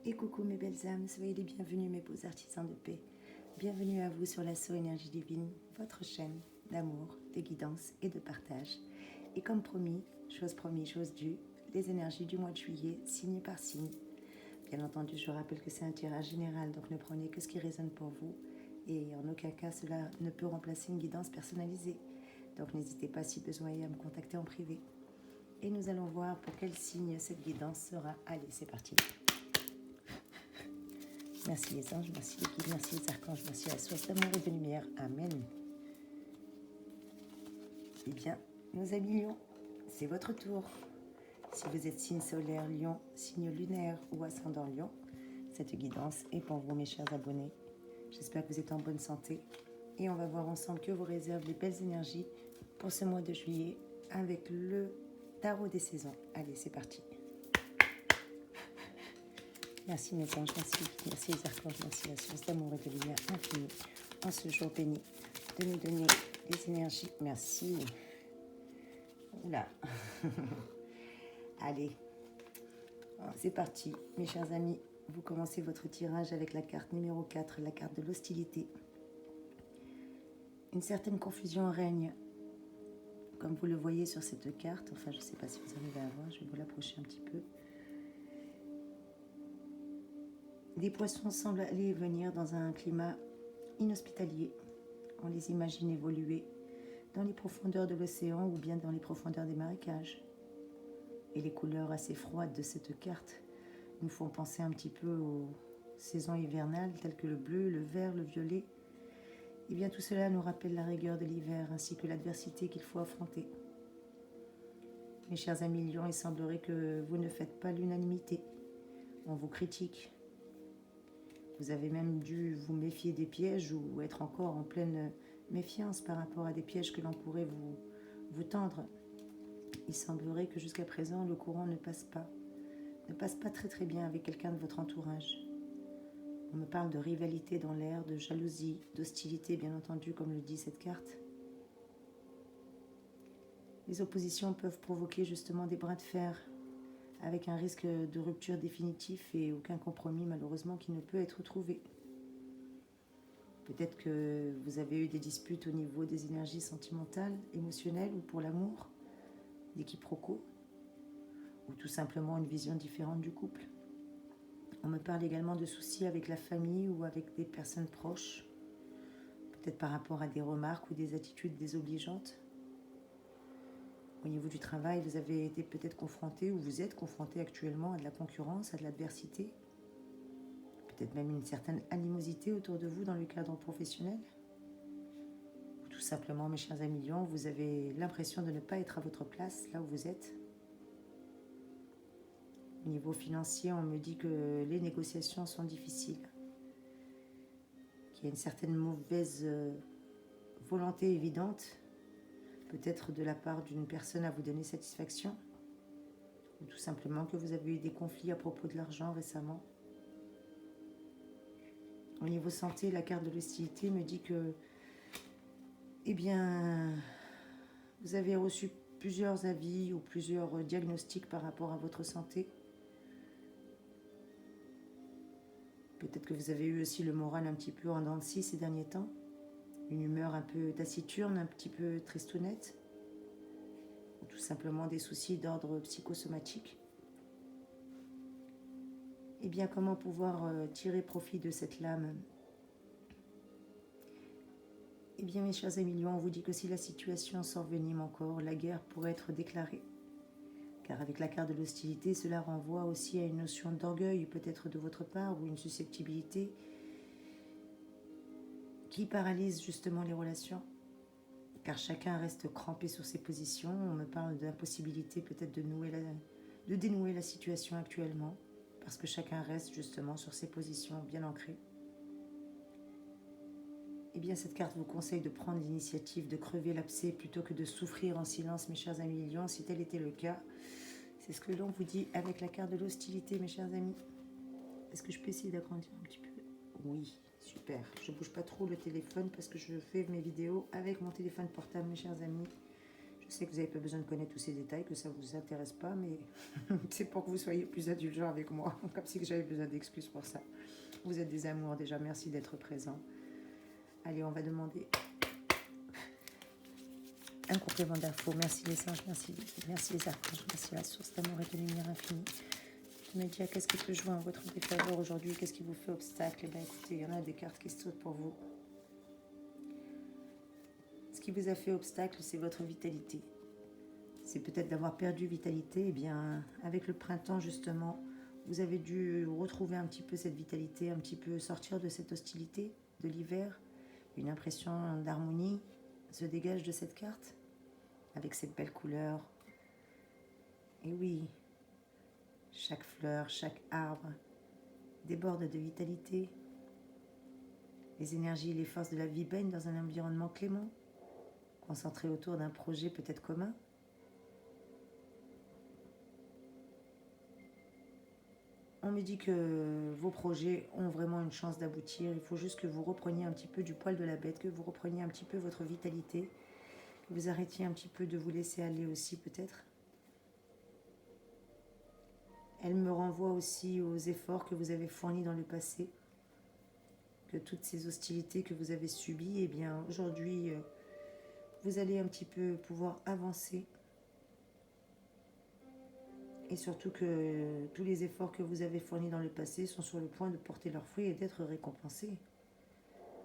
Et coucou mes belles âmes, soyez les bienvenus mes beaux artisans de paix. Bienvenue à vous sur l'assaut Énergie Divine, votre chaîne d'amour, de guidance et de partage. Et comme promis, chose due, les énergies du mois de juillet, signe par signe. Bien entendu, je rappelle que c'est un tirage général, donc ne prenez que ce qui résonne pour vous. Et en aucun cas, cela ne peut remplacer une guidance personnalisée. Donc n'hésitez pas si besoin à me contacter en privé. Et nous allons voir pour quel signe cette guidance sera. Allez, c'est parti. Merci les anges, merci les guides, merci les archanges, merci la source d'amour et de lumière. Amen. Eh bien, nos amis lions, c'est votre tour. Si vous êtes signe solaire lion, signe lunaire ou ascendant lion, cette guidance est pour vous mes chers abonnés. J'espère que vous êtes en bonne santé. Et on va voir ensemble que vous réserve les belles énergies pour ce mois de juillet avec le tarot des saisons. Allez, c'est parti. Merci mes anges, merci les guides, merci les archanges, merci la source d'amour et de lumière infinie en ce jour béni de nous donner les énergies. Merci. Oula. Allez, c'est parti mes chers amis. Vous commencez votre tirage avec la carte numéro 4, la carte de l'hostilité. Une certaine confusion règne, comme vous le voyez sur cette carte. Enfin, je ne sais pas si vous arrivez à voir, je vais vous l'approcher un petit peu. Des poissons semblent aller et venir dans un climat inhospitalier. On les imagine évoluer dans les profondeurs de l'océan ou bien dans les profondeurs des marécages. Et les couleurs assez froides de cette carte nous font penser un petit peu aux saisons hivernales telles que le bleu, le vert, le violet. Et bien tout cela nous rappelle la rigueur de l'hiver ainsi que l'adversité qu'il faut affronter. Mes chers amis lions, il semblerait que vous ne faites pas l'unanimité. On vous critique. Vous avez même dû vous méfier des pièges ou être encore en pleine méfiance par rapport à des pièges que l'on pourrait vous tendre. Il semblerait que jusqu'à présent, le courant ne passe pas très bien avec quelqu'un de votre entourage. On me parle de rivalité dans l'air, de jalousie, d'hostilité, bien entendu, comme le dit cette carte. Les oppositions peuvent provoquer justement des bras de fer, avec un risque de rupture définitif et aucun compromis malheureusement qui ne peut être trouvé. Peut-être que vous avez eu des disputes au niveau des énergies sentimentales, émotionnelles ou pour l'amour, des quiproquos, ou tout simplement une vision différente du couple. On me parle également de soucis avec la famille ou avec des personnes proches, peut-être par rapport à des remarques ou des attitudes désobligeantes. Au niveau du travail, vous avez été peut-être confronté ou vous êtes confronté actuellement à de la concurrence, à de l'adversité, peut-être même une certaine animosité autour de vous dans le cadre professionnel. Ou tout simplement, mes chers amis lions, vous avez l'impression de ne pas être à votre place là où vous êtes. Au niveau financier, on me dit que les négociations sont difficiles, qu'il y a une certaine mauvaise volonté évidente, peut-être de la part d'une personne à vous donner satisfaction, ou tout simplement que vous avez eu des conflits à propos de l'argent récemment. Au niveau santé, la carte de l'hostilité me dit que, eh bien, vous avez reçu plusieurs avis ou plusieurs diagnostics par rapport à votre santé. Peut-être que vous avez eu aussi le moral un petit peu en dents de scie ces derniers temps. Une humeur un peu taciturne, un petit peu tristounette, ou tout simplement des soucis d'ordre psychosomatique. Eh bien, comment pouvoir tirer profit de cette lame? Eh bien, mes chers amis lions, on vous dit que si la situation s'envenime encore, la guerre pourrait être déclarée. Car avec la carte de l'hostilité, cela renvoie aussi à une notion d'orgueil, peut-être de votre part, ou une susceptibilité qui paralyse justement les relations, car chacun reste crampé sur ses positions. On me parle d'impossibilité peut-être de dénouer la situation actuellement, parce que chacun reste justement sur ses positions bien ancrées. Eh bien, cette carte vous conseille de prendre l'initiative de crever l'abcès plutôt que de souffrir en silence, mes chers amis lions, si tel était le cas. C'est ce que l'on vous dit avec la carte de l'hostilité, mes chers amis. Est-ce que je peux essayer d'agrandir un petit peu? Oui. Super, je ne bouge pas trop le téléphone parce que je fais mes vidéos avec mon téléphone portable, mes chers amis. Je sais que vous n'avez pas besoin de connaître tous ces détails, que ça ne vous intéresse pas, mais c'est pour que vous soyez plus indulgents avec moi, comme si j'avais besoin d'excuses pour ça. Vous êtes des amours déjà, merci d'être présents. Allez, on va demander un complément d'infos. Merci les singes, merci les archanges, merci la source d'amour et de lumière infinie. Tu me dis, qu'est-ce qui peut jouer en votre défaveur aujourd'hui? Qu'est-ce qui vous fait obstacle? Eh bien, écoutez, il y en a des cartes qui sautent pour vous. Ce qui vous a fait obstacle, c'est votre vitalité. C'est peut-être d'avoir perdu vitalité. Eh bien, avec le printemps, justement, vous avez dû retrouver un petit peu cette vitalité, un petit peu sortir de cette hostilité de l'hiver. Une impression d'harmonie se dégage de cette carte, avec cette belle couleur. Et oui, chaque fleur, chaque arbre déborde de vitalité. Les énergies et les forces de la vie baignent dans un environnement clément, concentré autour d'un projet peut-être commun. On me dit que vos projets ont vraiment une chance d'aboutir. Il faut juste que vous repreniez un petit peu du poil de la bête, que vous repreniez un petit peu votre vitalité, que vous arrêtiez un petit peu de vous laisser aller aussi peut-être. Elle me renvoie aussi aux efforts que vous avez fournis dans le passé, que toutes ces hostilités que vous avez subies, eh bien aujourd'hui, vous allez un petit peu pouvoir avancer. Et surtout que tous les efforts que vous avez fournis dans le passé sont sur le point de porter leurs fruits et d'être récompensés.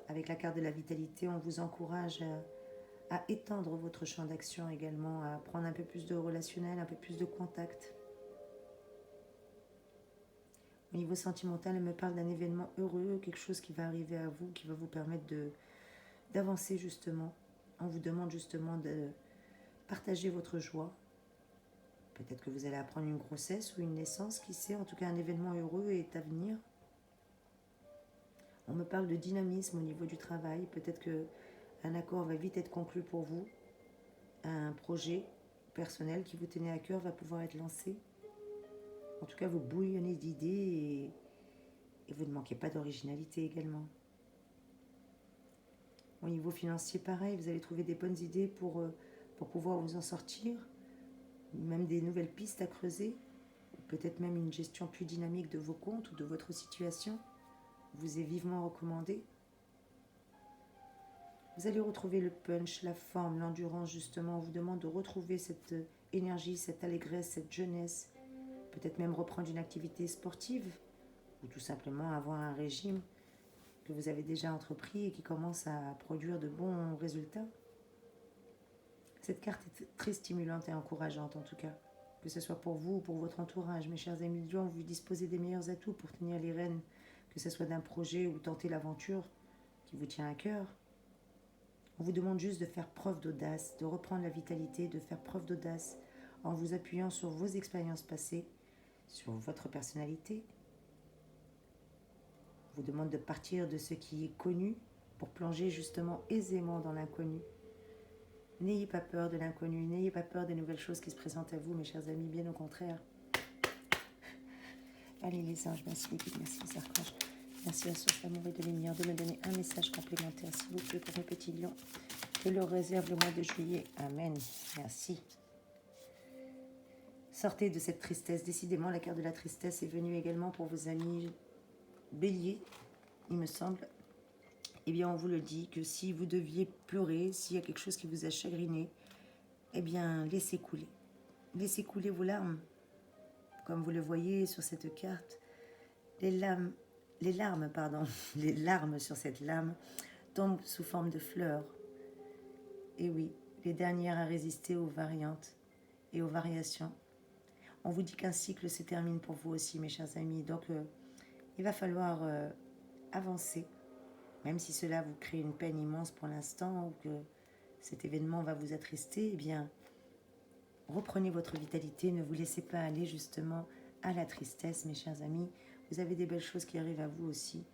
Avec la carte de la vitalité, on vous encourage à étendre votre champ d'action également, à prendre un peu plus de relationnel, un peu plus de contact. Au niveau sentimental, elle me parle d'un événement heureux, quelque chose qui va arriver à vous, qui va vous permettre d'avancer justement. On vous demande justement de partager votre joie. Peut-être que vous allez apprendre une grossesse ou une naissance, qui sait, en tout cas un événement heureux est à venir. On me parle de dynamisme au niveau du travail, peut-être qu'un accord va vite être conclu pour vous, un projet personnel qui vous tenait à cœur va pouvoir être lancé. En tout cas, vous bouillonnez d'idées et vous ne manquez pas d'originalité également. Au niveau financier, pareil, vous allez trouver des bonnes idées pour pouvoir vous en sortir, même des nouvelles pistes à creuser, peut-être même une gestion plus dynamique de vos comptes ou de votre situation, vous est vivement recommandé. Vous allez retrouver le punch, la forme, l'endurance justement. On vous demande de retrouver cette énergie, cette allégresse, cette jeunesse, peut-être même reprendre une activité sportive ou tout simplement avoir un régime que vous avez déjà entrepris et qui commence à produire de bons résultats. Cette carte est très stimulante et encourageante en tout cas, que ce soit pour vous ou pour votre entourage. Mes chers amis Lions, vous disposez des meilleurs atouts pour tenir les rênes, que ce soit d'un projet ou tenter l'aventure qui vous tient à cœur. On vous demande juste de faire preuve d'audace, de reprendre la vitalité, de faire preuve d'audace en vous appuyant sur vos expériences passées, sur votre personnalité. On vous demande de partir de ce qui est connu pour plonger justement aisément dans l'inconnu. N'ayez pas peur de l'inconnu, n'ayez pas peur des nouvelles choses qui se présentent à vous, mes chers amis, bien au contraire. Allez les anges, merci les guides, merci les archanges. Merci à la source d'amour et de lumière de me donner un message complémentaire, s'il vous plaît, pour mes petits lions. Que leur réserve le mois de juillet. Amen. Merci. Sortez de cette tristesse. Décidément, la carte de la tristesse est venue également pour vos amis béliers, il me semble. Eh bien, on vous le dit que si vous deviez pleurer, s'il y a quelque chose qui vous a chagriné, eh bien, laissez couler. Laissez couler vos larmes. Comme vous le voyez sur cette carte, les larmes sur cette lame tombent sous forme de fleurs. Et oui, les dernières à résister aux variantes et aux variations. On vous dit qu'un cycle se termine pour vous aussi, mes chers amis. Donc, il va falloir avancer, même si cela vous crée une peine immense pour l'instant ou que cet événement va vous attrister. Eh bien, reprenez votre vitalité, ne vous laissez pas aller justement à la tristesse, mes chers amis. Vous avez des belles choses qui arrivent à vous aussi.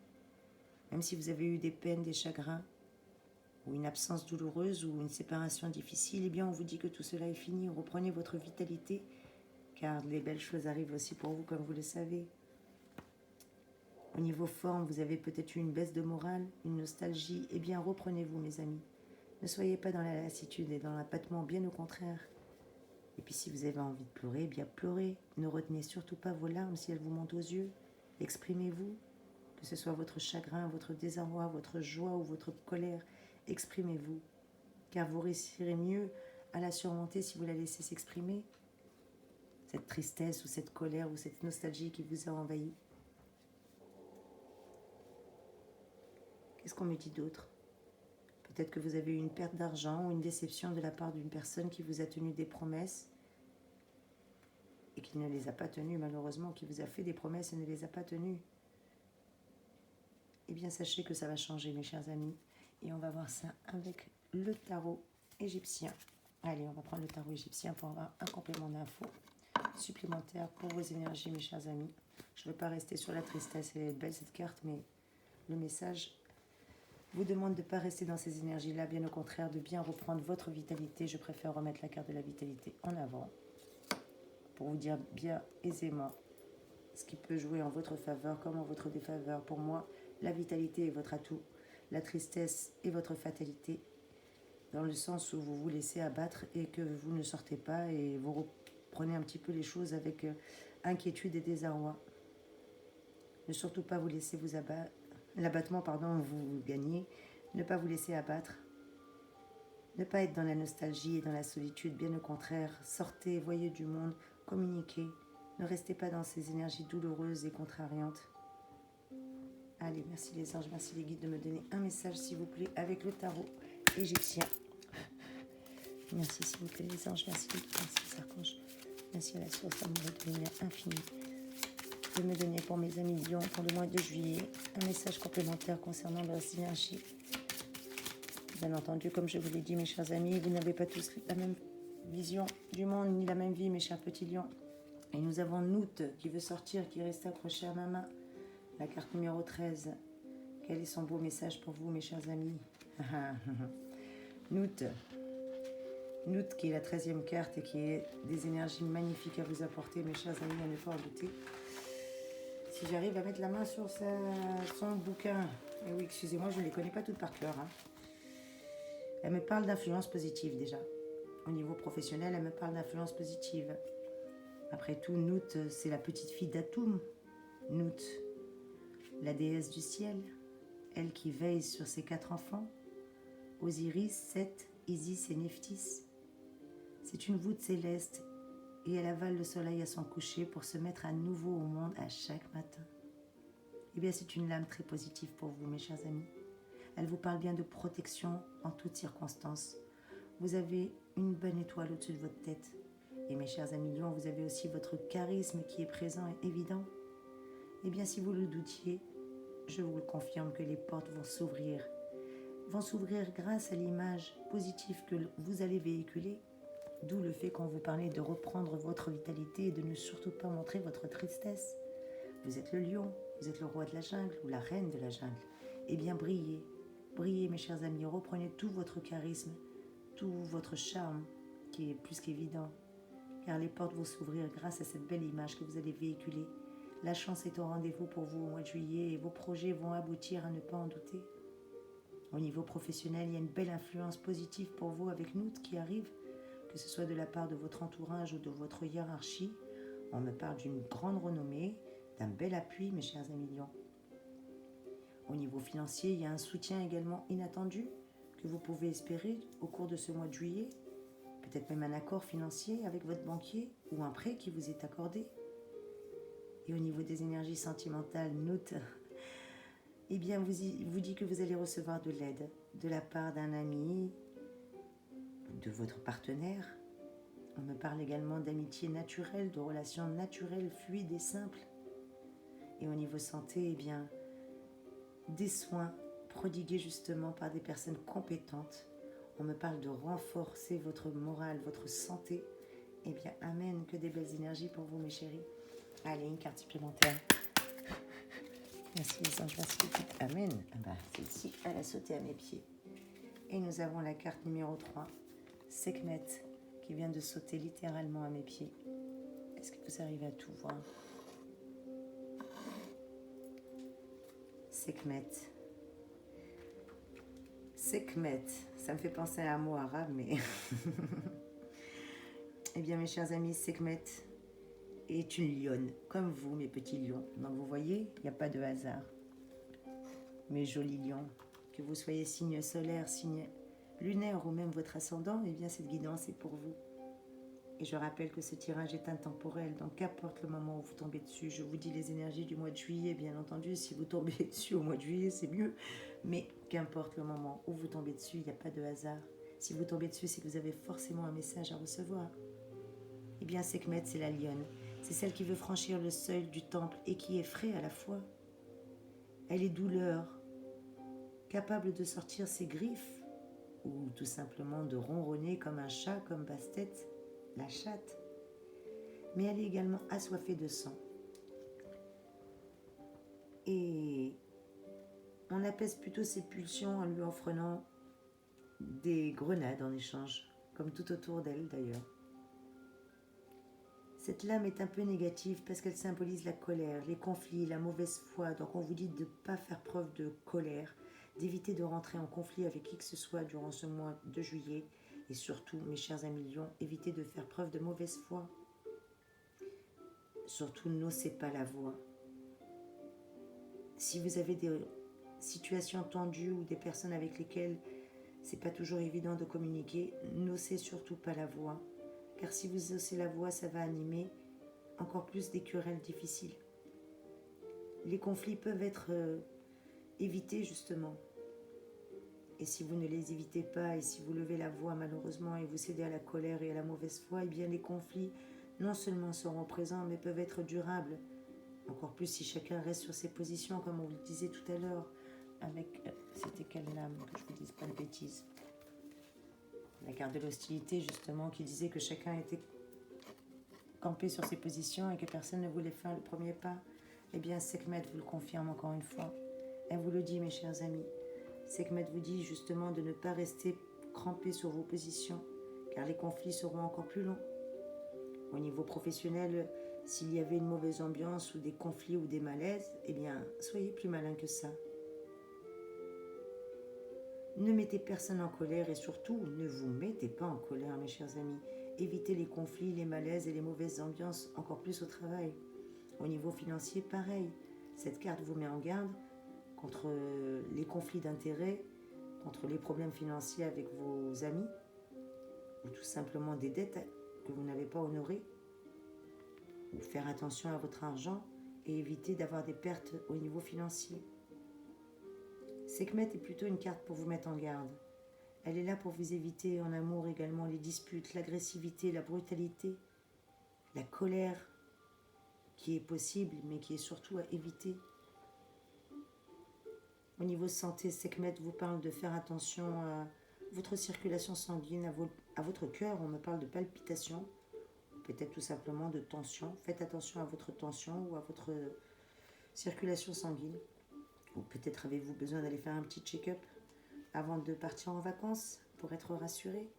Même si vous avez eu des peines, des chagrins, ou une absence douloureuse, ou une séparation difficile, eh bien on vous dit que tout cela est fini. Reprenez votre vitalité, car les belles choses arrivent aussi pour vous, comme vous le savez. Au niveau forme, vous avez peut-être eu une baisse de morale, une nostalgie. Eh bien reprenez-vous, mes amis. Ne soyez pas dans la lassitude et dans l'abattement, bien au contraire. Et puis si vous avez envie de pleurer, eh bien pleurez. Ne retenez surtout pas vos larmes si elles vous montent aux yeux. Exprimez-vous, que ce soit votre chagrin, votre désarroi, votre joie ou votre colère. Exprimez-vous, car vous réussirez mieux à la surmonter si vous la laissez s'exprimer. Cette tristesse ou cette colère ou cette nostalgie qui vous a envahi. Qu'est-ce qu'on me dit d'autre? Peut-être que vous avez eu une perte d'argent ou une déception de la part d'une personne qui vous a tenu des promesses et qui ne les a pas tenues malheureusement, qui vous a fait des promesses et ne les a pas tenues. Eh bien sachez que ça va changer mes chers amis. Et on va voir ça avec le tarot égyptien. Allez, on va prendre le tarot égyptien pour avoir un complément d'infos supplémentaire pour vos énergies mes chers amis. Je ne veux pas rester sur la tristesse, elle est belle cette carte, mais le message vous demande de ne pas rester dans ces énergies-là, bien au contraire, de bien reprendre votre vitalité. Je préfère remettre la carte de la vitalité en avant pour vous dire bien aisément ce qui peut jouer en votre faveur comme en votre défaveur. Pour moi, la vitalité est votre atout, la tristesse est votre fatalité, dans le sens où vous vous laissez abattre et que vous ne sortez pas et vous reprenez un petit peu les choses avec inquiétude et désarroi. Ne surtout pas vous laisser vous abattre. L'abattement, pardon, vous gagnez. Ne pas vous laisser abattre. Ne pas être dans la nostalgie et dans la solitude. Bien au contraire, sortez, voyez du monde, communiquez. Ne restez pas dans ces énergies douloureuses et contrariantes. Allez, merci les anges, merci les guides de me donner un message, s'il vous plaît, avec le tarot égyptien. Merci, s'il vous plaît, les anges, merci les guides, merci les archanges. Merci à la source amoureuse de lumière infinie de me donner pour mes amis Lion pour le mois de juillet un message complémentaire concernant leurs énergies. Bien entendu, comme je vous l'ai dit mes chers amis, vous n'avez pas tous la même vision du monde ni la même vie mes chers petits lions. Et nous avons Nout qui veut sortir, qui reste accroché à ma main, la carte numéro 13. Quel est son beau message pour vous mes chers amis? Nout qui est la 13e carte et qui est des énergies magnifiques à vous apporter mes chers amis, à ne pas en douter. Si j'arrive à mettre la main sur son bouquin, et oui, excusez-moi, je ne les connais pas toutes par cœur. Hein. Elle me parle d'influence positive déjà. Au niveau professionnel, elle me parle d'influence positive. Après tout, Nout, c'est la petite fille d'Atoum. Nout, la déesse du ciel, elle qui veille sur ses 4 enfants, Osiris, Seth, Isis et Nephthys. C'est une voûte céleste et elle avale le soleil à son coucher pour se mettre à nouveau au monde à chaque matin. Eh bien, c'est une lame très positive pour vous, mes chers amis. Elle vous parle bien de protection en toutes circonstances. Vous avez une bonne étoile au-dessus de votre tête. Et mes chers amis lions, vous avez aussi votre charisme qui est présent et évident. Eh bien, si vous le doutiez, je vous le confirme que les portes vont s'ouvrir grâce à l'image positive que vous allez véhiculer. D'où le fait qu'on vous parlait de reprendre votre vitalité et de ne surtout pas montrer votre tristesse. Vous êtes le lion, vous êtes le roi de la jungle ou la reine de la jungle. Eh bien, brillez, brillez mes chers amis, reprenez tout votre charisme, tout votre charme qui est plus qu'évident. Car les portes vont s'ouvrir grâce à cette belle image que vous allez véhiculer. La chance est au rendez-vous pour vous au mois de juillet et vos projets vont aboutir à ne pas en douter. Au niveau professionnel, il y a une belle influence positive pour vous avec Nout qui arrive, que ce soit de la part de votre entourage ou de votre hiérarchie. On me parle d'une grande renommée, d'un bel appui, mes chers amis lions. Au niveau financier, il y a un soutien également inattendu que vous pouvez espérer au cours de ce mois de juillet. Peut-être même un accord financier avec votre banquier ou un prêt qui vous est accordé. Et au niveau des énergies sentimentales, Nout, eh bien, vous dit que vous allez recevoir de l'aide de la part d'un ami, de votre partenaire. On me parle également d'amitié naturelle, de relations naturelles, fluides et simples. Et au niveau santé, eh bien, des soins prodigués justement par des personnes compétentes. On me parle de renforcer votre morale, votre santé. Eh bien, amen, que des belles énergies pour vous, mes chéris. Allez, une carte supplémentaire. Merci les anges, merci les guides. Amen. Celle-ci, elle a sauté à mes pieds. Et nous avons la carte numéro 3, Sekhmet, qui vient de sauter littéralement à mes pieds. Est-ce que vous arrivez à tout voir? Sekhmet. Sekhmet, Ça me fait penser à un mot arabe, mais... Eh bien, mes chers amis, Sekhmet est une lionne, comme vous, mes petits lions. Donc, vous voyez, il n'y a pas de hasard. Mes jolis lions, que vous soyez signe solaire, signe lunaire ou même votre ascendant, eh bien, cette guidance est pour vous. Et je rappelle que ce tirage est intemporel, donc qu'importe le moment où vous tombez dessus, je vous dis les énergies du mois de juillet, bien entendu, si vous tombez dessus au mois de juillet, c'est mieux, mais qu'importe le moment où vous tombez dessus, il n'y a pas de hasard. Si vous tombez dessus, c'est que vous avez forcément un message à recevoir. Eh bien, Sekhmet, c'est la lionne, c'est celle qui veut franchir le seuil du temple et qui effraie à la fois. Elle est douleur, capable de sortir ses griffes, ou tout simplement de ronronner comme un chat, comme Bastet, la chatte, mais elle est également assoiffée de sang. Et on apaise plutôt ses pulsions en lui offrant des grenades en échange, comme tout autour d'elle d'ailleurs. Cette lame est un peu négative parce qu'elle symbolise la colère, les conflits, la mauvaise foi. Donc on vous dit de ne pas faire preuve de colère, d'éviter de rentrer en conflit avec qui que ce soit durant ce mois de juillet. Et surtout, mes chers amis lions, évitez de faire preuve de mauvaise foi. Surtout, n'osez pas la voix. Si vous avez des situations tendues ou des personnes avec lesquelles c'est pas toujours évident de communiquer, n'osez surtout pas la voix. Car si vous osez la voix, ça va animer encore plus des querelles difficiles. Les conflits peuvent être évités justement. Et si vous ne les évitez pas, et si vous levez la voix malheureusement et vous cédez à la colère et à la mauvaise foi, eh bien les conflits non seulement seront présents, mais peuvent être durables. Encore plus si chacun reste sur ses positions, comme on vous le disait tout à l'heure. Avec, c'était quelle lame, que je vous dise pas de bêtises. La carte de l'hostilité justement, qui disait que chacun était campé sur ses positions et que personne ne voulait faire le premier pas. Eh bien Sekhmet vous le confirme encore une fois. Elle vous le dit, mes chers amis. Sekhmet vous dit justement de ne pas rester crampé sur vos positions, car les conflits seront encore plus longs. Au niveau professionnel, s'il y avait une mauvaise ambiance ou des conflits ou des malaises, eh bien, soyez plus malin que ça. Ne mettez personne en colère et surtout, ne vous mettez pas en colère, mes chers amis. Évitez les conflits, les malaises et les mauvaises ambiances, encore plus au travail. Au niveau financier, pareil. Cette carte vous met en garde contre les conflits d'intérêts, contre les problèmes financiers avec vos amis, ou tout simplement des dettes que vous n'avez pas honorées. Ou faire attention à votre argent et éviter d'avoir des pertes au niveau financier. Sekhmet est plutôt une carte pour vous mettre en garde. Elle est là pour vous éviter en amour également les disputes, l'agressivité, la brutalité, la colère qui est possible mais qui est surtout à éviter. Au niveau santé, Sekhmet vous parle de faire attention à votre circulation sanguine, à votre cœur. On me parle de palpitations, peut-être tout simplement de tension. Faites attention à votre tension ou à votre circulation sanguine. Ou peut-être avez-vous besoin d'aller faire un petit check-up avant de partir en vacances pour être rassuré.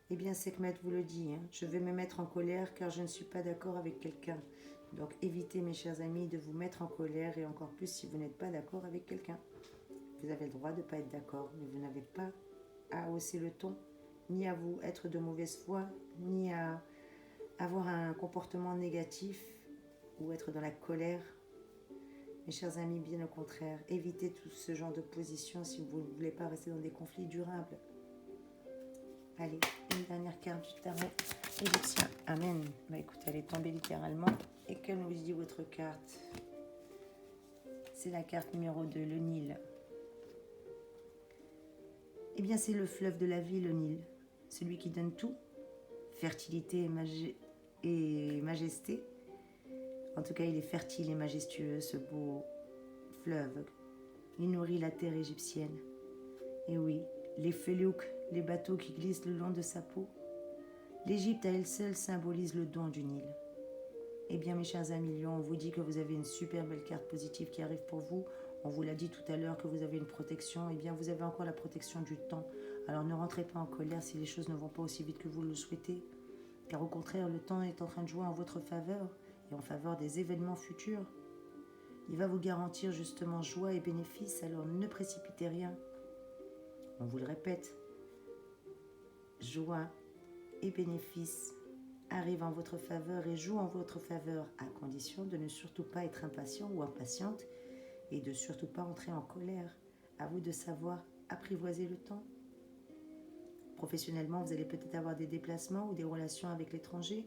Eh bien, Sekhmet vous le dit, je vais me mettre en colère car je ne suis pas d'accord avec quelqu'un. Donc évitez, mes chers amis, de vous mettre en colère et encore plus si vous n'êtes pas d'accord avec quelqu'un. Vous avez le droit de ne pas être d'accord, mais vous n'avez pas à hausser le ton, ni à vous être de mauvaise foi, ni à avoir un comportement négatif ou être dans la colère. Mes chers amis, bien au contraire, évitez tout ce genre de position si vous ne voulez pas rester dans des conflits durables. Allez, une dernière carte du tarot égyptien. Amen. Bah écoutez, elle est tombée littéralement. Et que nous dit votre carte? C'est la carte numéro 2, le Nil. Eh bien, c'est le fleuve de la vie, le Nil. Celui qui donne tout. Fertilité et majesté. En tout cas, il est fertile et majestueux, ce beau fleuve. Il nourrit la terre égyptienne. Et oui, les felouks, les bateaux qui glissent le long de sa peau. L'Égypte à elle seule symbolise le don du Nil. Eh bien, mes chers amis lions, on vous dit que vous avez une super belle carte positive qui arrive pour vous. On vous l'a dit tout à l'heure que vous avez une protection. Eh bien, vous avez encore la protection du temps. Alors, ne rentrez pas en colère si les choses ne vont pas aussi vite que vous le souhaitez. Car au contraire, le temps est en train de jouer en votre faveur et en faveur des événements futurs. Il va vous garantir justement joie et bénéfices, alors ne précipitez rien. On vous le répète, joie et bénéfices arrivent en votre faveur et jouent en votre faveur, à condition de ne surtout pas être impatient ou impatiente et de surtout pas entrer en colère. À vous de savoir apprivoiser le temps. Professionnellement, vous allez peut-être avoir des déplacements ou des relations avec l'étranger,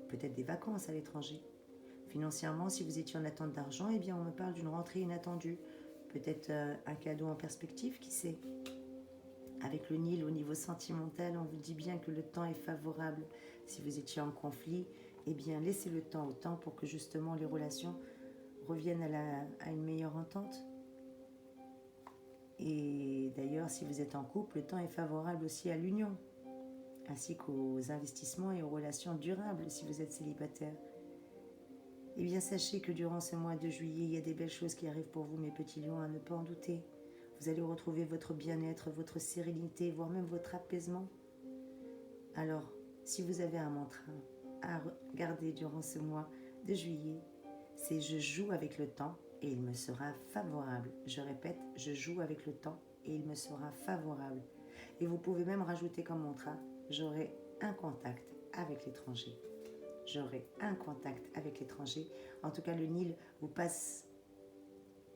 peut-être des vacances à l'étranger. Financièrement, si vous étiez en attente d'argent, eh bien on me parle d'une rentrée inattendue, peut-être un cadeau en perspective, qui sait. Avec le Nil, au niveau sentimental, on vous dit bien que le temps est favorable. Si vous étiez en conflit, eh bien laissez le temps au temps pour que justement les relations reviennent à une meilleure entente. Et d'ailleurs, si vous êtes en couple, le temps est favorable aussi à l'union, ainsi qu'aux investissements et aux relations durables si vous êtes célibataire. Eh bien sachez que durant ce mois de juillet, il y a des belles choses qui arrivent pour vous, mes petits lions, à ne pas en douter. Vous allez retrouver votre bien-être, votre sérénité, voire même votre apaisement. Alors, si vous avez un mantra à garder durant ce mois de juillet, c'est « Je joue avec le temps et il me sera favorable ». Je répète, je joue avec le temps et il me sera favorable. Et vous pouvez même rajouter comme mantra « J'aurai un contact avec l'étranger ». J'aurai un contact avec l'étranger. En tout cas, le Nil vous passe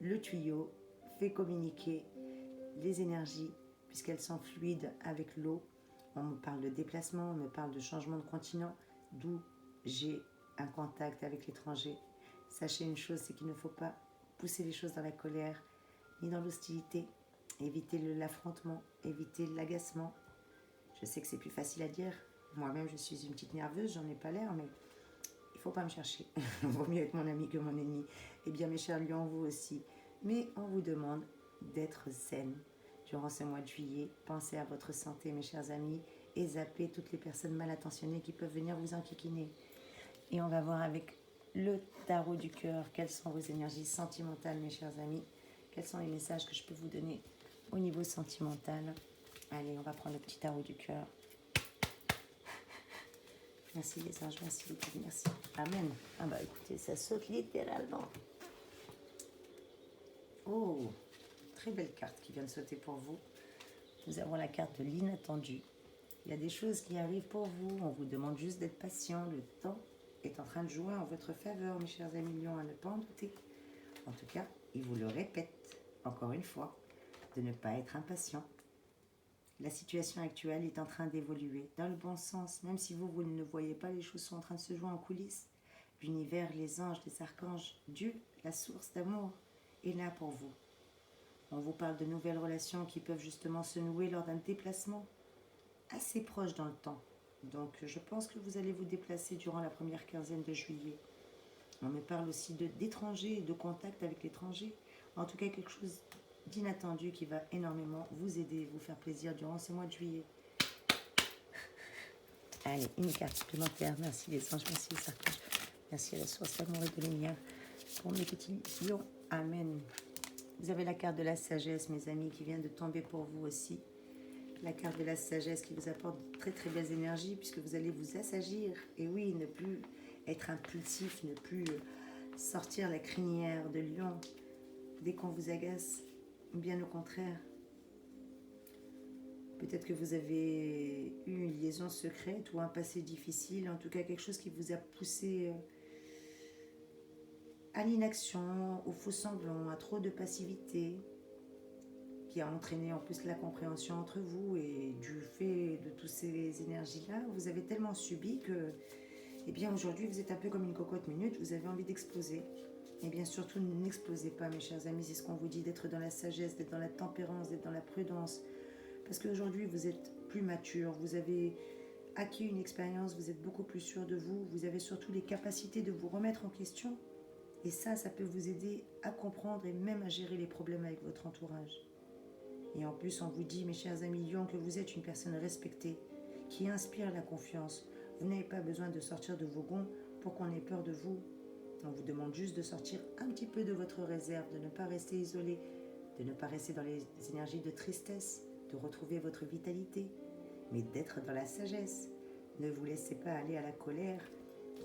le tuyau, fait communiquer les énergies, puisqu'elles sont fluides avec l'eau. On me parle de déplacement, on me parle de changement de continent, d'où j'ai un contact avec l'étranger. Sachez une chose, c'est qu'il ne faut pas pousser les choses dans la colère, ni dans l'hostilité. Évitez l'affrontement, évitez l'agacement. Je sais que c'est plus facile à dire. Moi-même, je suis une petite nerveuse, j'en ai pas l'air, mais il ne faut pas me chercher. Il vaut mieux être mon ami que mon ennemi. Eh bien, mes chers lions, vous aussi. Mais on vous demande d'être zen durant ce mois de juillet. Pensez à votre santé, mes chers amis, et zappez toutes les personnes mal intentionnées qui peuvent venir vous enquiquiner. Et on va voir avec le tarot du cœur quelles sont vos énergies sentimentales, mes chers amis. Quels sont les messages que je peux vous donner au niveau sentimental. Allez, on va prendre le petit tarot du cœur. Merci les anges, merci les guides, merci. Amen. Ah bah écoutez, ça saute littéralement. Oh, très belle carte qui vient de sauter pour vous. Nous avons la carte de l'inattendu. Il y a des choses qui arrivent pour vous. On vous demande juste d'être patient. Le temps est en train de jouer en votre faveur, mes chers amis lions, à ne pas en douter. En tout cas, il vous le répète, encore une fois, de ne pas être impatient. La situation actuelle est en train d'évoluer dans le bon sens, même si vous ne voyez pas, les choses sont en train de se jouer en coulisses. L'univers, les anges, les archanges, Dieu, la source d'amour, est là pour vous. On vous parle de nouvelles relations qui peuvent justement se nouer lors d'un déplacement assez proche dans le temps. Donc je pense que vous allez vous déplacer durant la première quinzaine de juillet. On me parle aussi d'étrangers, de contact avec l'étranger. En tout cas, quelque chose d'inattendu qui va énormément vous aider, vous faire plaisir durant ce mois de juillet. Allez, une carte supplémentaire. Merci les anges, merci les archanges. Merci à la source d'amour et de lumière pour mes petits lions. Amen. Vous avez la carte de la sagesse, mes amis, qui vient de tomber pour vous aussi. La carte de la sagesse qui vous apporte de très très belles énergies puisque vous allez vous assagir. Et oui, ne plus être impulsif, ne plus sortir la crinière de lion dès qu'on vous agace. Bien au contraire. Peut-être que vous avez eu une liaison secrète ou un passé difficile, en tout cas quelque chose qui vous a poussé à l'inaction, au faux semblant, à trop de passivité, qui a entraîné en plus la compréhension entre vous. Et du fait de toutes ces énergies-là, vous avez tellement subi que, eh bien aujourd'hui, vous êtes un peu comme une cocotte minute, vous avez envie d'exploser. Et bien surtout, n'explosez pas, mes chers amis, c'est ce qu'on vous dit, d'être dans la sagesse, d'être dans la tempérance, d'être dans la prudence. Parce qu'aujourd'hui, vous êtes plus mature, vous avez acquis une expérience, vous êtes beaucoup plus sûr de vous, vous avez surtout les capacités de vous remettre en question. Et ça peut vous aider à comprendre et même à gérer les problèmes avec votre entourage. Et en plus, on vous dit, mes chers amis lions, que vous êtes une personne respectée, qui inspire la confiance. Vous n'avez pas besoin de sortir de vos gonds pour qu'on ait peur de vous. On vous demande juste de sortir un petit peu de votre réserve, de ne pas rester isolé, de ne pas rester dans les énergies de tristesse, de retrouver votre vitalité, mais d'être dans la sagesse. Ne vous laissez pas aller à la colère,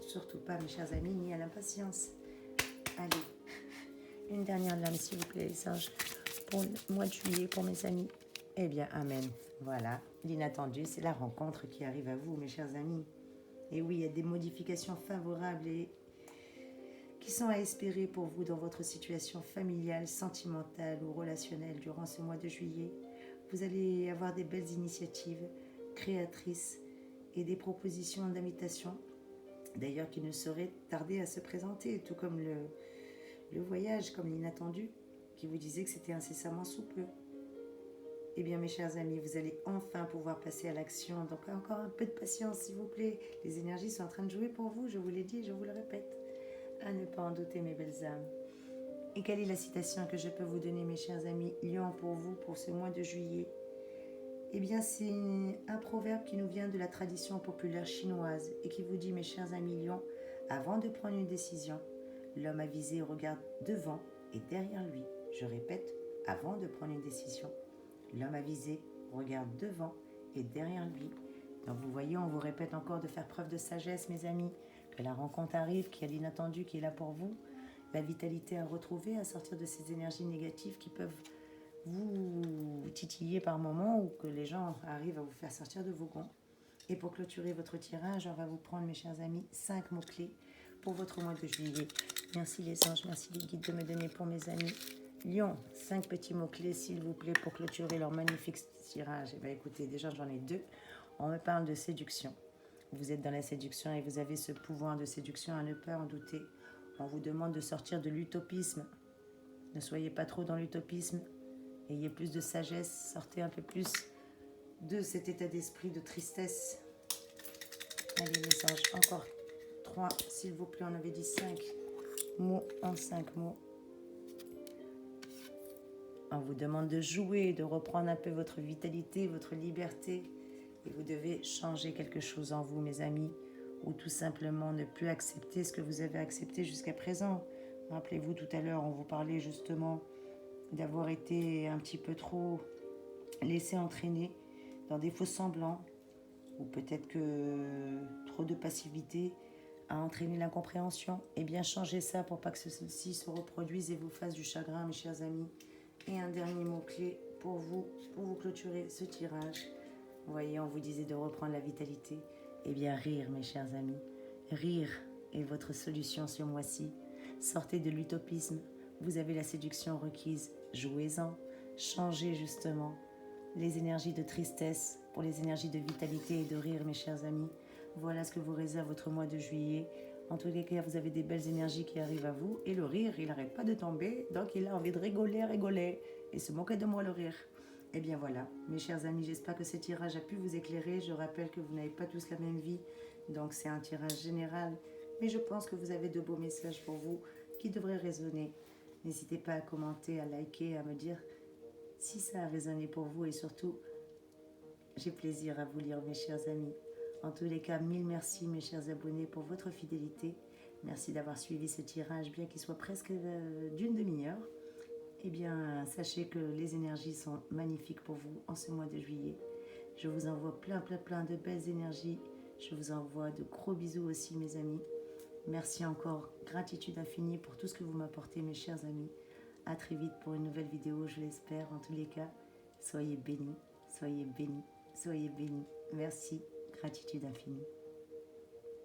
surtout pas, mes chers amis, ni à l'impatience. Allez, une dernière lame, s'il vous plaît, les singes, pour le mois de juillet, pour mes amis. Eh bien, amen. Voilà, l'inattendu, c'est la rencontre qui arrive à vous, mes chers amis. Et oui, il y a des modifications favorables et qui sont à espérer pour vous dans votre situation familiale, sentimentale ou relationnelle durant ce mois de juillet. Vous allez avoir des belles initiatives créatrices et des propositions d'invitation, d'ailleurs qui ne sauraient tarder à se présenter, tout comme le voyage, comme l'inattendu, qui vous disait que c'était incessamment sous peu. Eh bien, mes chers amis, vous allez enfin pouvoir passer à l'action. Donc, encore un peu de patience, s'il vous plaît. Les énergies sont en train de jouer pour vous, je vous l'ai dit, je vous le répète. À ne pas en douter, mes belles âmes. Et quelle est la citation que je peux vous donner, mes chers amis Lion, pour vous, pour ce mois de juillet? Eh bien, c'est un proverbe qui nous vient de la tradition populaire chinoise et qui vous dit, mes chers amis Lions, avant de prendre une décision, l'homme avisé regarde devant et derrière lui. Je répète, avant de prendre une décision, l'homme avisé regarde devant et derrière lui. Donc vous voyez, on vous répète encore de faire preuve de sagesse, mes amis, que la rencontre arrive, qu'il y a l'inattendu qui est là pour vous, la vitalité à retrouver, à sortir de ces énergies négatives qui peuvent vous titiller par moments ou que les gens arrivent à vous faire sortir de vos gonds. Et pour clôturer votre tirage, on va vous prendre, mes chers amis, 5 mots-clés pour votre mois de juillet. Merci les anges, merci les guides de me donner pour mes amis. Lion, 5 petits mots-clés, s'il vous plaît, pour clôturer leur magnifique tirage. Eh bien, écoutez, déjà, j'en ai 2. On me parle de séduction. Vous êtes dans la séduction et vous avez ce pouvoir de séduction à ne pas en douter. On vous demande de sortir de l'utopisme. Ne soyez pas trop dans l'utopisme. Ayez plus de sagesse. Sortez un peu plus de cet état d'esprit de tristesse. Allez, les anges, encore 3, s'il vous plaît. On avait dit 5 mots en 5 mots. On vous demande de jouer, de reprendre un peu votre vitalité, votre liberté. Et vous devez changer quelque chose en vous, mes amis, ou tout simplement ne plus accepter ce que vous avez accepté jusqu'à présent. Rappelez-vous, tout à l'heure, on vous parlait justement d'avoir été un petit peu trop laissé entraîner dans des faux semblants, ou peut-être que trop de passivité a entraîné l'incompréhension. Eh bien, changez ça pour pas que ceci se reproduise et vous fasse du chagrin, mes chers amis. Et un dernier mot-clé pour vous clôturer ce tirage. Vous voyez, on vous disait de reprendre la vitalité. Eh bien, rire, mes chers amis. Rire est votre solution ce mois-ci. Sortez de l'utopisme. Vous avez la séduction requise. Jouez-en. Changez justement les énergies de tristesse pour les énergies de vitalité et de rire, mes chers amis. Voilà ce que vous réserve votre mois de juillet. En tous les cas, vous avez des belles énergies qui arrivent à vous. Et le rire, il n'arrête pas de tomber. Donc, il a envie de rigoler et se moquer de moi, le rire. Et bien voilà, mes chers amis, j'espère que ce tirage a pu vous éclairer. Je rappelle que vous n'avez pas tous la même vie, donc c'est un tirage général. Mais je pense que vous avez de beaux messages pour vous qui devraient résonner. N'hésitez pas à commenter, à liker, à me dire si ça a résonné pour vous. Et surtout, j'ai plaisir à vous lire, mes chers amis. En tous les cas, mille merci, mes chers abonnés, pour votre fidélité. Merci d'avoir suivi ce tirage, bien qu'il soit presque d'une demi-heure. Eh bien, sachez que les énergies sont magnifiques pour vous en ce mois de juillet. Je vous envoie plein de belles énergies. Je vous envoie de gros bisous aussi, mes amis. Merci encore, gratitude infinie pour tout ce que vous m'apportez, mes chers amis. À très vite pour une nouvelle vidéo, je l'espère. En tous les cas, soyez bénis, soyez bénis, soyez bénis. Merci, gratitude infinie.